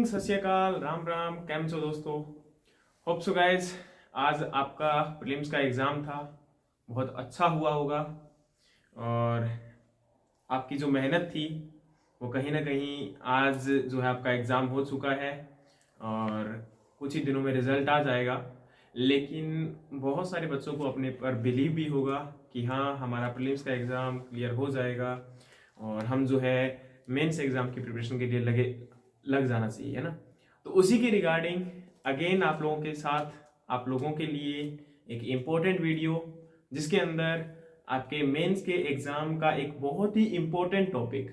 सत श्री अकाल, राम राम। कैम छो दोस्तों? होप सो गाइस, आज आपका प्रीलिम्स का एग्ज़ाम था, बहुत अच्छा हुआ होगा। और आपकी जो मेहनत थी वो कहीं ना कहीं आज जो है आपका एग्ज़ाम हो चुका है और कुछ ही दिनों में रिजल्ट आ जाएगा। लेकिन बहुत सारे बच्चों को अपने पर बिलीव भी होगा कि हाँ, हमारा प्रीलिम्स का एग्ज़ाम क्लियर हो जाएगा और हम जो है मेंस एग्ज़ाम की प्रिपरेशन के लिए लग जाना चाहिए, है ना। तो उसी के रिगार्डिंग अगेन आप लोगों के साथ, आप लोगों के लिए एक इम्पोर्टेंट वीडियो, जिसके अंदर आपके मेंस के एग्जाम का एक बहुत ही इम्पोर्टेंट टॉपिक,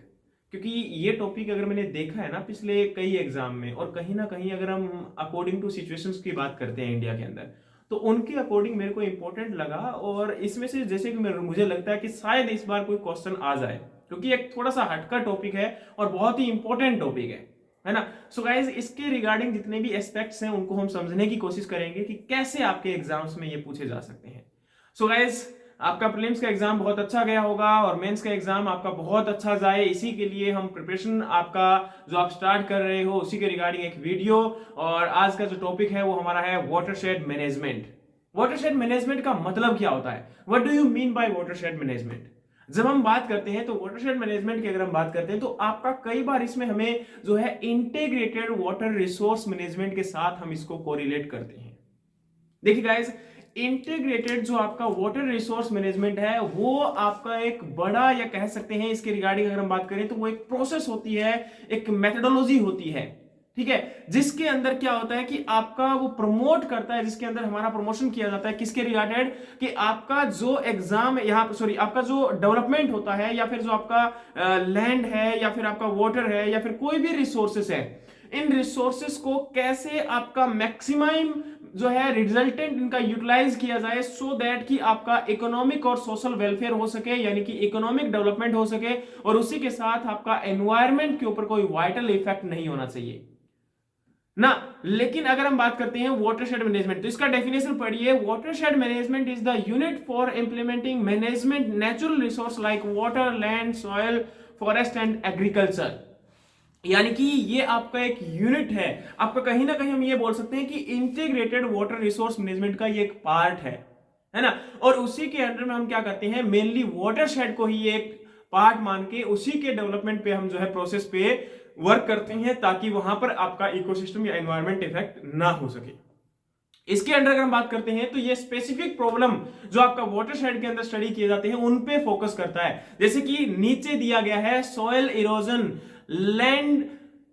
क्योंकि ये टॉपिक अगर मैंने देखा है ना पिछले कई एग्जाम में, और कहीं ना कहीं अगर हम अकॉर्डिंग टू सिचुएशंस की बात करते हैं इंडिया के अंदर, तो उनके अकॉर्डिंग मेरे को इंपॉर्टेंट लगा। और इसमें से जैसे कि मुझे लगता है कि शायद इस बार कोई क्वेश्चन आ जाए, क्योंकि एक थोड़ा सा हटका टॉपिक है और बहुत ही इंपॉर्टेंट टॉपिक है ना। सो गाइज, इसके रिगार्डिंग जितने भी एस्पेक्ट्स हैं उनको हम समझने की कोशिश करेंगे कि कैसे आपके एग्जाम्स में ये पूछे जा सकते हैं। सो गाइज, आपका प्रीलिम्स का एग्जाम बहुत अच्छा गया होगा और मेंस का एग्जाम आपका बहुत अच्छा जाए, इसी के लिए हम प्रिपरेशन आपका जो आप स्टार्ट कर रहे हो उसी के रिगार्डिंग एक वीडियो। और आज का जो टॉपिक है वो हमारा है वाटरशेड मैनेजमेंट। वाटरशेड मैनेजमेंट का मतलब क्या होता है? What do you mean by watershed management? जब हम बात करते हैं तो वाटरशेड मैनेजमेंट की अगर हम बात करते हैं तो आपका कई बार इसमें हमें जो है इंटीग्रेटेड वाटर रिसोर्स मैनेजमेंट के साथ हम इसको कोरिलेट करते हैं। देखिए गाइस, इंटीग्रेटेड जो आपका वाटर रिसोर्स मैनेजमेंट है वो आपका एक बड़ा, या कह सकते हैं इसके रिगार्डिंग अगर हम बात करें तो वो एक प्रोसेस होती है, एक मेथडोलॉजी होती है, ठीक है, जिसके अंदर क्या होता है कि आपका वो प्रमोट करता है, जिसके अंदर हमारा प्रमोशन किया जाता है किसके रिगार्डेड, कि आपका जो एग्जाम यहाँ सॉरी आपका जो डेवलपमेंट होता है, या फिर जो आपका लैंड है, या फिर आपका वाटर है, या फिर कोई भी रिसोर्सेस है, इन रिसोर्सेस को कैसे आपका मैक्सिमम जो है रिजल्टेंट इनका यूटिलाइज किया जाए, सो दैट कि आपका इकोनॉमिक और सोशल वेलफेयर हो सके, यानी कि इकोनॉमिक डेवलपमेंट हो सके, और उसी के साथ आपका एनवायरमेंट के ऊपर कोई वाइटल इफेक्ट नहीं होना चाहिए ना। लेकिन अगर हम बात करते हैं वाटरशेड मैनेजमेंट, तो इसका डेफिनेशन पढ़िए। Watershed management is the unit for implementing management natural resource like water, land, soil, forest and agriculture. यानी कि ये आपका एक यूनिट है, आपका कहीं ना कहीं हम ये बोल सकते हैं कि इंटीग्रेटेड वाटर रिसोर्स मैनेजमेंट का ये एक पार्ट है ना। और उसी के अंडर में हम क्या करते हैं, मेनली वाटरशेड को ही एक पार्ट मान के उसी के डेवलपमेंट पे हम जो है प्रोसेस पे वर्क करते हैं, ताकि वहां पर आपका इकोसिस्टम या एनवायरमेंट इफेक्ट ना हो सके। इसके अंडर अगर हम बात करते हैं तो ये स्पेसिफिक प्रॉब्लम जो आपका वाटरशेड के अंदर स्टडी किए जाते हैं उन पे फोकस करता है। जैसे कि नीचे दिया गया है सॉइल इरोजन, लैंड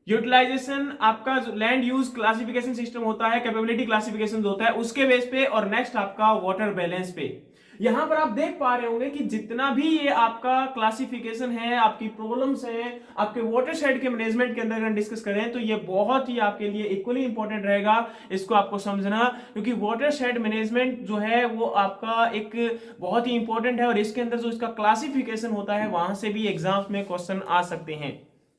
यूटिलाइजेशन, आपका लैंड यूज क्लासिफिकेशन सिस्टम होता है, कैपेबिलिटी क्लासिफिकेशन होता है उसके बेस पे, और नेक्स्ट आपका वाटर बैलेंस पे। यहां पर आप देख पा रहे होंगे कि जितना भी ये आपका क्लासिफिकेशन है, आपकी प्रॉब्लम्स हैं, आपके वाटरशेड के मैनेजमेंट के अंदर अगर डिस्कस करें तो ये बहुत ही आपके लिए इक्वली इंपॉर्टेंट रहेगा इसको आपको समझना, क्योंकि वाटरशेड मैनेजमेंट जो है वो आपका एक बहुत ही इंपॉर्टेंट है, और इसके अंदर जो इसका क्लासिफिकेशन होता है वहां से भी एग्जाम्स में क्वेश्चन आ सकते हैं।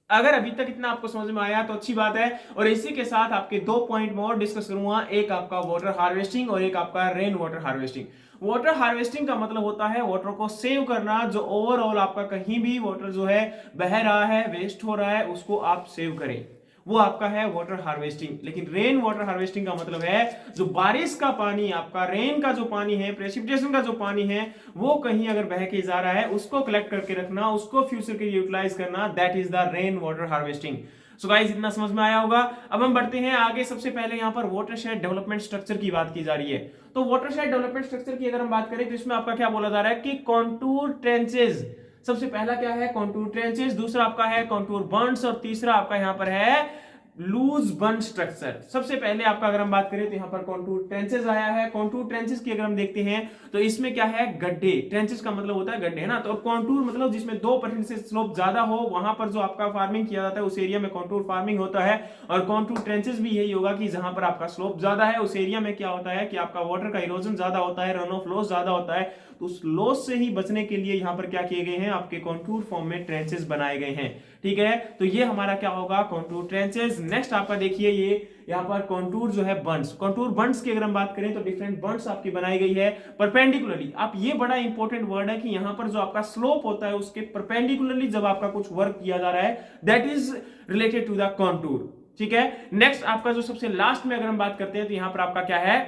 अगर अभी तक इतना आपको समझ में आया तो अच्छी बात है। और इसी के साथ आपके 2 पॉइंट में और डिस्कस करूंगा, एक आपका वाटर हार्वेस्टिंग और एक आपका rain water harvesting. Water harvesting का मतलब होता है वाटर को सेव करना, जो ओवरऑल आपका कहीं भी वाटर जो है बह रहा है, वेस्ट हो रहा है, उसको आप सेव करें, वो आपका है वाटर हार्वेस्टिंग। लेकिन रेन वाटर हार्वेस्टिंग का मतलब है जो बारिश का पानी, आपका रेन का जो पानी है, प्रेसिपिटेशन का जो पानी है, वो कहीं अगर बह के जा रहा है उसको कलेक्ट करके रखना, उसको फ्यूचर के लिए यूटिलाइज करना, that is the rain water harvesting. So guys, इतना समझ में आया होगा। अब हम बढ़ते हैं आगे। सबसे पहले यहां पर वाटरशेड डेवलपमेंट स्ट्रक्चर की बात की जा रही है। तो वाटरशेड डेवलपमेंट स्ट्रक्चर की अगर हम बात करें तो इसमें आपका क्या बोला जा रहा है कि कॉन्टूर ट्रेंचेज। सबसे पहला क्या है? कॉन्टूर ट्रेंचेस, दूसरा आपका है कॉन्टूर बर्न्स, और तीसरा आपका यहां पर है लूज बर्न स्ट्रक्चर। सबसे पहले आपका अगर हम बात करें तो यहां पर कॉन्टूर ट्रेंचेस आया है। कॉन्टूर ट्रेंचेस की अगर हम देखते हैं तो इसमें क्या है? गड्ढे। ट्रेंचेस का मतलब होता है गड्ढे, है ना। तो कॉन्टूर मतलब जिसमें 2% से स्लोप ज्यादा हो, वहां पर जो आपका फार्मिंग किया जाता है उस एरिया में कॉन्टूर फार्मिंग होता है। और कॉन्टूर ट्रेंचेस भी यही होगा कि जहां पर आपका स्लोप ज्यादा है उस एरिया में क्या होता है कि आपका वाटर का इरोजन ज्यादा होता है, रन ऑफ लॉस ज्यादा होता है। तो उस लॉस से ही बचने के लिए यहां पर क्या किए गए हैं? आपके कॉन्टूर फॉर्म में ट्रेंचेस बनाए गए हैं, ठीक है। तो ये हमारा क्या होगा? Contour trenches. नेक्स्ट आपका देखिए ये यहाँ पर कॉन्टूर जो है बंड्स। कॉन्टूर बंड्स की अगर हम बात करें तो डिफरेंट बंड्स आपकी बनाई गई है परपेंडिकुलरली। आप ये बड़ा इंपॉर्टेंट वर्ड है कि यहाँ पर जो आपका स्लोप होता है उसके परपेंडिकुलरली जब आपका कुछ वर्क किया जा रहा है, that is related to the contour. ठीक है। नेक्स्ट आपका जो सबसे लास्ट में अगर हम बात करते हैं तो यहां पर आपका क्या है,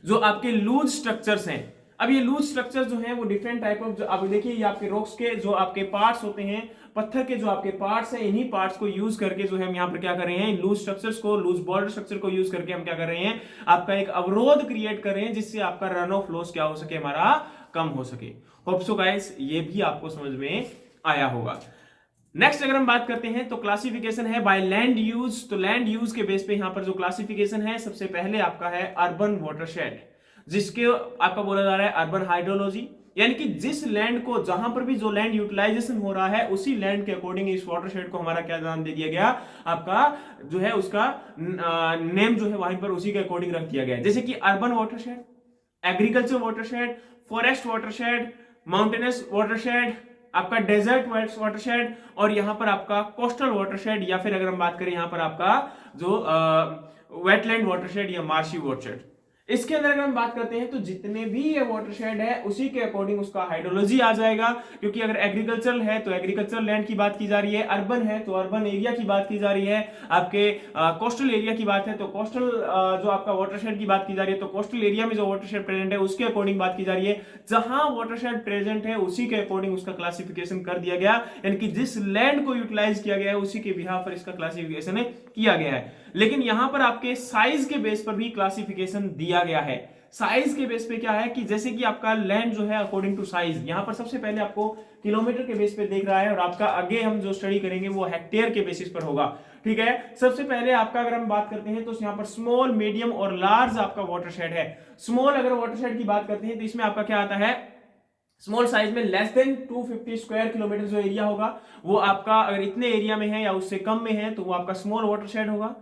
जो आपके लूज स्ट्रक्चर्स हैं। अब ये लूज स्ट्रक्चर जो हैं वो डिफरेंट टाइप ऑफ, जो आप देखिए ये आपके रॉक्स के जो आपके पार्ट्स होते हैं, पत्थर के जो आपके पार्ट्स हैं, इन्हीं पार्ट्स को यूज करके जो है हम यहाँ पर क्या कर रहे हैं, लूज स्ट्रक्चर्स को, लूज बॉर्डर स्ट्रक्चर को यूज करके हम क्या कर रहे हैं, आपका एक अवरोध क्रिएट कर रहे हैं जिससे आपका रन ऑफ लॉस क्या हो सके, हमारा कम हो सके। होप सो गाइस ये भी आपको समझ में आया होगा। नेक्स्ट अगर हम बात करते हैं तो क्लासिफिकेशन है बाय लैंड यूज। तो लैंड यूज के बेस पे यहां पर जो क्लासिफिकेशन है, सबसे पहले आपका है अर्बन वाटरशेड, जिसके आपका बोला जा रहा है अर्बन हाइड्रोलॉजी, यानी कि जिस लैंड को, जहां पर भी जो लैंड यूटिलाइजेशन हो रहा है उसी लैंड के अकॉर्डिंग इस वाटरशेड को हमारा क्या नाम दे दिया गया, आपका जो है उसका नेम जो है वहीं पर उसी के अकॉर्डिंग रख दिया गया है। जैसे कि urban watershed, agriculture watershed, forest watershed, mountainous watershed, आपका डेजर्ट वाटरशेड, और यहां पर आपका कोस्टल वाटरशेड, या फिर अगर हम बात करें यहां पर आपका जो वेटलैंड वाटरशेड या मार्शी वाटरशेड। इसके अंदर अगर हम बात करते हैं तो जितने भी ये वाटरशेड है उसी के अकॉर्डिंग उसका हाइड्रोलॉजी आ जाएगा, क्योंकि अगर एग्रीकल्चरल है तो एग्रीकल्चरल लैंड की बात की जा रही है, अर्बन है तो अर्बन एरिया की बात की जा रही है, आपके कोस्टल एरिया की बात है तो कोस्टल जो आपका वाटरशेड की बात की जा रही है, तो कोस्टल एरिया में जो वाटरशेड प्रेजेंट है उसके अकॉर्डिंग बात की जा रही है। जहां वाटरशेड प्रेजेंट है उसी के अकॉर्डिंग उसका क्लासिफिकेशन कर दिया गया, यानी कि जिस लैंड को यूटिलाइज किया गया है उसी के बिहाफ पर इसका क्लासिफिकेशन किया गया है। लेकिन यहां पर आपके साइज के बेस पर भी क्लासिफिकेशन दिया गया है। साइज के बेस पे क्या है कि जैसे कि आपका लैंड जो है अकॉर्डिंग टू साइज, यहां पर सबसे पहले आपको किलोमीटर के बेस पे देख रहा है, और आपका आगे हम जो स्टडी करेंगे वो हेक्टेयर के बेसिस पर होगा, ठीक है। सबसे पहले आपका अगर हम बात करते हैं तो यहां पर स्मॉल, मीडियम और लार्ज आपका वाटरशेड है। स्मॉल अगर वाटरशेड की बात करते हैं तो इसमें आपका क्या आता है, स्मॉल साइज में लेस देन 250 स्क्वायर किलोमीटर जो एरिया होगा वो आपका, अगर इतने एरिया में है या उससे कम में है तो वो आपका स्मॉल वाटरशेड होगा।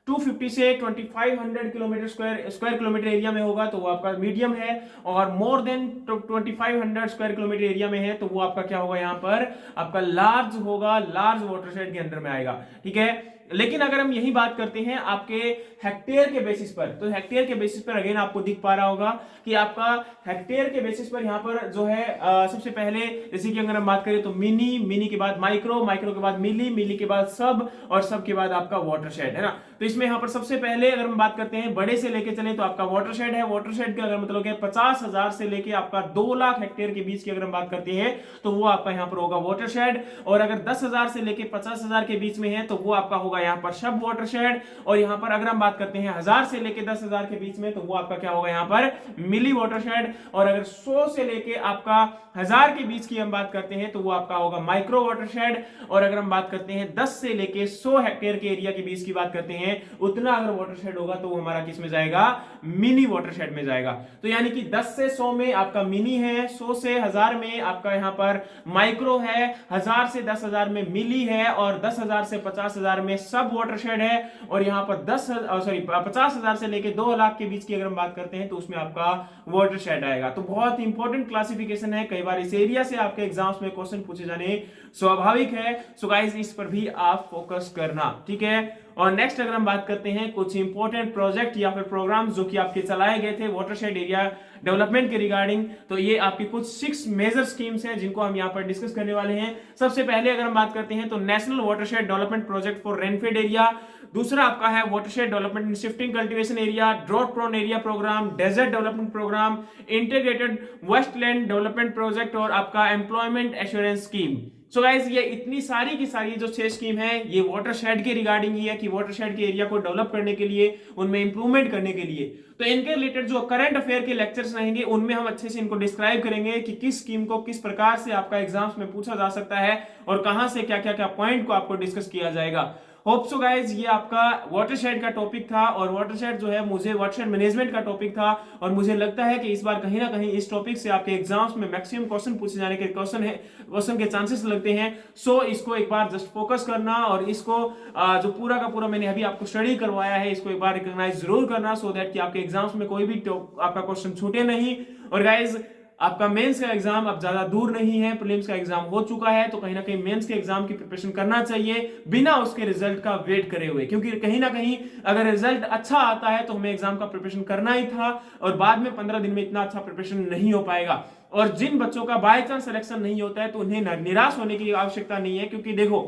250 से 2500 किलोमीटर स्क्वायर किलोमीटर एरिया में होगा तो वो आपका मीडियम है, और more than 2500 square kilometre area में है तो वो आपका क्या होगा, यहाँ पर आपका लार्ज होगा, लार्ज वाटरशेड के अंदर में आएगा, ठीक है। लेकिन अगर हम यही बात करते हैं आपके हेक्टेयर के बेसिस पर, तो हेक्टेयर के बेसिस पर अगेन आपको दिख पा रहा होगा कि आपका हेक्टेयर के बेसिस पर यहाँ पर जो है सबसे पहले, जैसे कि अगर हम बात करें तो मिनी, मिनी के बाद माइक्रो, माइक्रो के बाद मिली, मिली के बाद सब, और सब के बाद आपका वाटरशेड है ना। तो इसमें यहाँ पर सबसे पहले अगर हम बात करते हैं बड़े से लेके चले तो आपका वाटरशेड है। वाटरशेड का अगर मतलब 50,000 से लेके आपका 2 लाख हेक्टेयर के बीच की अगर हम बात करते हैं तो वो आपका यहाँ पर होगा वाटरशेड, और अगर 10,000 से लेके 50,000 के बीच में है तो वो आपका होगा यहाँ पर सब वाटरशेड, और यहाँ पर अगर हम बात करते हैं 1000 से लेके 10,000 के बीच में तो वो आपका क्या होगा यहाँ पर मिली वाटरशेड, और अगर 100 से लेके आपका 1000 के बीच की हम बात करते हैं तो वो आपका होगा माइक्रो वाटरशेड, और अगर हम बात करते हैं 10 से लेके 100 हेक्टेयर के एरिया के बीच की बात करते हैं, उतना अगर वाटरशेड होगा तो वो हमारा किस में जाएगा, मिनी वाटरशेड में जाएगा। तो यानी कि 10 से 100 में आपका मिनी है, 100 से 1000 में आपका यहाँ पर माइक्रो है, 1000 से 10,000 में मिली है, और 10,000 से 50,000 में सब वाटरशेड है, और यहाँ पर 50,000 से लेके 2 लाख के बीच की अगर हम बात करते हैं तो उसमें आपका वाटरशेड आएगा। तो बहुत इंपॉर्टेंट क्लासिफिकेशन है, कई बार इस एरिया से आपके एग्जाम्स में क्वेश्चन पूछे जाने स्वाभाविक है। सो गाइस इस पर भी आप फोकस करना, ठीक है। और नेक्स्ट अगर हम बात करते हैं कुछ इंपॉर्टेंट प्रोजेक्ट या फिर प्रोग्राम्स जो कि आपके चलाए गए थे वाटरशेड एरिया डेवलपमेंट के रिगार्डिंग, तो ये आपकी कुछ 6 मेजर स्कीम्स हैं जिनको हम यहाँ पर डिस्कस करने वाले हैं। सबसे पहले अगर हम बात करते हैं तो national watershed development project for rainfed area, दूसरा आपका है watershed development in shifting cultivation area, drought prone area programme, desert development programme, integrated wasteland development project, और आपका employment assurance scheme. So guys ये इतनी सारी की सारी जो 6 स्कीम है ये वाटरशेड के रिगार्डिंग ही है कि वाटरशेड के एरिया को डेवलप करने के लिए, उनमें इंप्रूवमेंट करने के लिए। तो इनके रिलेटेड जो करंट अफेयर के लेक्चर्स रहेंगे उनमें हम अच्छे से इनको डिस्क्राइब करेंगे कि किस स्कीम को किस प्रकार से आपका एग्जाम्स में पूछा जा सकता है और कहां से क्या क्या क्या पॉइंट को आपको डिस्कस किया जाएगा। होप सो गाइज ये आपका वाटरशेड का टॉपिक था, और वाटरशेड जो है मुझे वाटरशेड मैनेजमेंट का टॉपिक था, और मुझे लगता है कि इस बार कहीं ना कहीं इस टॉपिक से आपके एग्जाम्स में मैक्सिमम क्वेश्चन पूछे जाने के क्वेश्चन के चांसेस लगते हैं। सो इसको एक बार जस्ट फोकस करना, और इसको जो पूरा का पूरा मैंने अभी आपको स्टडी करवाया है इसको एक बार रिकॉग्नाइज जरूर करना, सो दैट कि आपके एग्जाम्स में कोई भी आपका क्वेश्चन छूटे नहीं। और गाइज आपका मेंस का एग्जाम अब ज्यादा दूर नहीं है, प्रीलिम्स का एग्जाम हो चुका है, तो कहीं ना कहीं मेंस के एग्जाम की प्रिपरेशन करना चाहिए बिना उसके रिजल्ट का वेट करे हुए, क्योंकि कहीं ना कहीं अगर रिजल्ट अच्छा आता है तो हमें एग्जाम का प्रिपरेशन करना ही था, और बाद में 15 दिन में इतना अच्छा प्रिपरेशन नहीं हो पाएगा। और जिन बच्चों का बाय चांस सिलेक्शन नहीं होता है तो उन्हें निराश होने की आवश्यकता नहीं है, क्योंकि देखो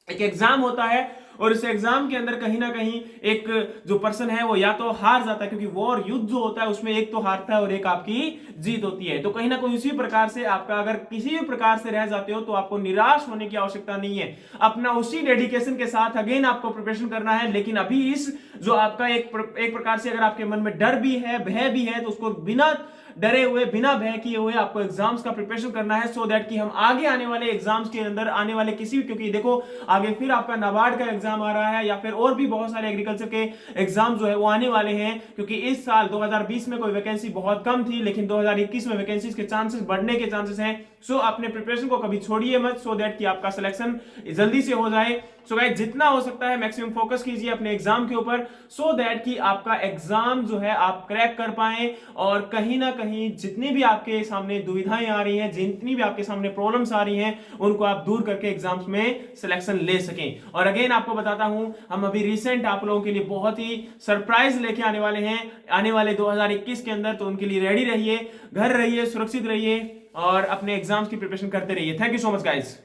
एक एग्जाम होता है और इस एग्जाम के अंदर कहीं ना कहीं एक जो पर्सन है वो या तो हार जाता है, क्योंकि वॉर युद्ध जो होता है उसमें एक तो हारता है और एक आपकी जीत होती है। तो कहीं ना कहीं उसी प्रकार से आपका अगर किसी भी प्रकार से रह जाते हो तो आपको निराश होने की आवश्यकता नहीं है। अपना उसी डेडिकेशन के साथ अगेन आपको प्रिपरेशन करना है। लेकिन अभी इस जो आपका एक प्रकार से अगर आपके मन में डर भी है, भय भी है, तो उसको बिना डरे हुए, बिना भय किए हुए आपको एग्जाम्स का प्रिपरेशन करना है, सो दैट कि हम आगे आने वाले एग्जाम्स के अंदर आने वाले किसी भी, क्योंकि देखो आगे फिर आपका नाबार्ड का एग्जाम आ रहा है या फिर और भी बहुत सारे एग्रीकल्चर के एग्जाम जो है वो आने वाले हैं, क्योंकि इस साल 2020 में कोई वैकेंसी बहुत कम थी, लेकिन 2021 में वैकेंसीज के चांसेस बढ़ने के चांसेस हैं। सो अपने प्रिपरेशन को कभी छोड़िए मत, सो दैट कि आपका सिलेक्शन जल्दी से हो जाए। सो गाइस जितना हो सकता है मैक्सिमम फोकस कीजिए अपने एग्जाम के ऊपर, सो दैट कि आपका एग्जाम जो है आप क्रैक कर पाए, और कहीं ना कहीं जितनी भी आपके सामने दुविधाएं आ रही हैं, जितनी भी आपके सामने प्रॉब्लम्स आ रही हैं, उनको आप दूर करके एग्जाम्स में सिलेक्शन ले सकें। और अगेन आपको बताता हूं, हम अभी रिसेंट आप लोगों के लिए बहुत ही सरप्राइज लेके आने वाले हैं आने वाले 2021 के अंदर, तो उनके लिए रेडी रहिए, घर रहिए, सुरक्षित रहिए और अपने एग्जाम्स की प्रिपरेशन करते रहिए। Thank you so much guys.